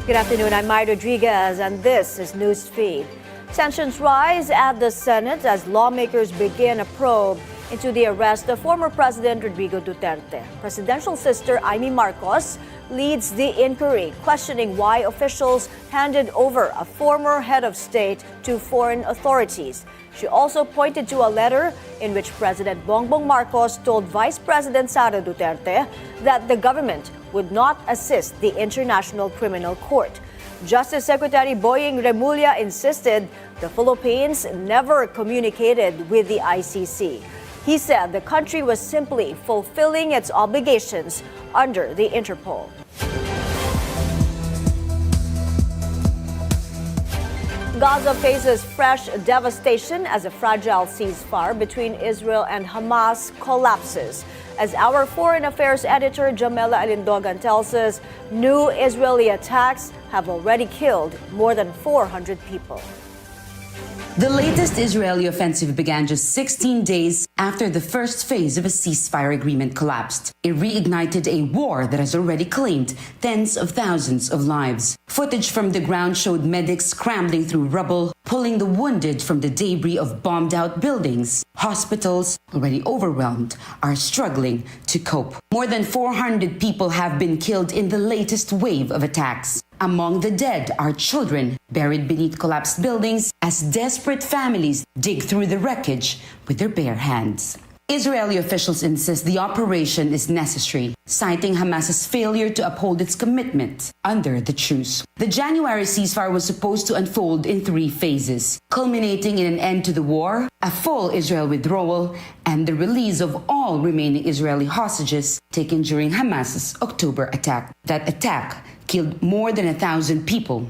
Good afternoon, I'm Mai Rodriguez, and this is Newsfeed. Tensions rise at the Senate as lawmakers begin a probe into the arrest of former President Rodrigo Duterte. Presidential sister Amy Marcos leads the inquiry, questioning why officials handed over a former head of state to foreign authorities. She also pointed to a letter in which President Bongbong Marcos told Vice President Sara Duterte that the government would not assist the International Criminal Court. Justice Secretary Boying Remulla insisted the Philippines never communicated with the ICC. He said the country was simply fulfilling its obligations under the Interpol. Gaza faces fresh devastation as a fragile ceasefire between Israel and Hamas collapses. As our foreign affairs editor Jamela Alindogan tells us, new Israeli attacks have already killed more than 400 people. The latest Israeli offensive began just 16 days after the first phase of a ceasefire agreement collapsed. It reignited a war that has already claimed tens of thousands of lives. Footage from the ground showed medics scrambling through rubble, pulling the wounded from the debris of bombed-out buildings. Hospitals, already overwhelmed, are struggling to cope. More than 400 people have been killed in the latest wave of attacks. Among the dead are children buried beneath collapsed buildings as desperate families dig through the wreckage with their bare hands. Israeli officials insist the operation is necessary, citing Hamas's failure to uphold its commitment under the truce. The January ceasefire was supposed to unfold in 3 phases, culminating in an end to the war, a full Israel withdrawal, and the release of all remaining Israeli hostages taken during Hamas's October attack. That attack killed more than 1,000 people,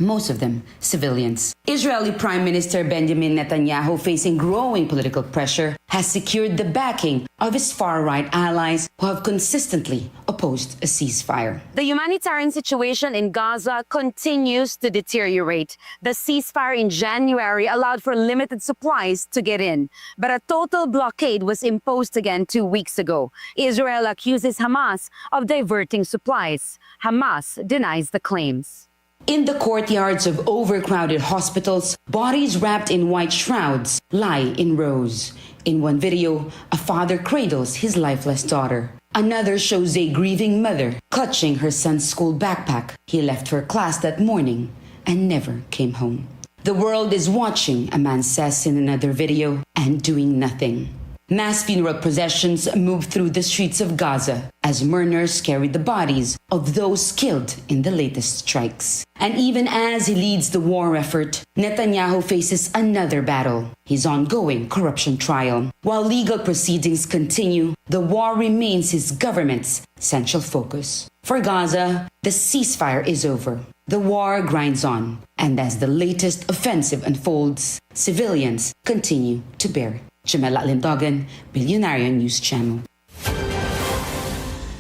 most of them civilians. Israeli Prime Minister Benjamin Netanyahu, facing growing political pressure, has secured the backing of his far-right allies who have consistently opposed a ceasefire. The humanitarian situation in Gaza continues to deteriorate. The ceasefire in January allowed for limited supplies to get in, but a total blockade was imposed again 2 weeks ago. Israel accuses Hamas of diverting supplies. Hamas denies the claims. In the courtyards of overcrowded hospitals, bodies wrapped in white shrouds lie in rows. In one video, a father cradles his lifeless daughter. Another shows a grieving mother clutching her son's school backpack. He left for class that morning and never came home. The world is watching, a man says in another video, and doing nothing. Mass funeral processions move through the streets of Gaza as mourners carry the bodies of those killed in the latest strikes. And even as he leads the war effort, Netanyahu faces another battle, his ongoing corruption trial. While legal proceedings continue, the war remains his government's central focus. For Gaza, the ceasefire is over. The war grinds on, and as the latest offensive unfolds, civilians continue to bear. Jamela Alindogan, Billionaire News Channel.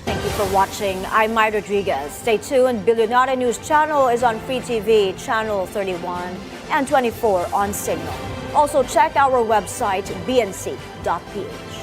Thank you for watching. I'm Mai Rodriguez. Stay tuned. Billionaire News Channel is on Free TV, Channel 31 and 24 on Cignal. Also check our website, bnc.ph.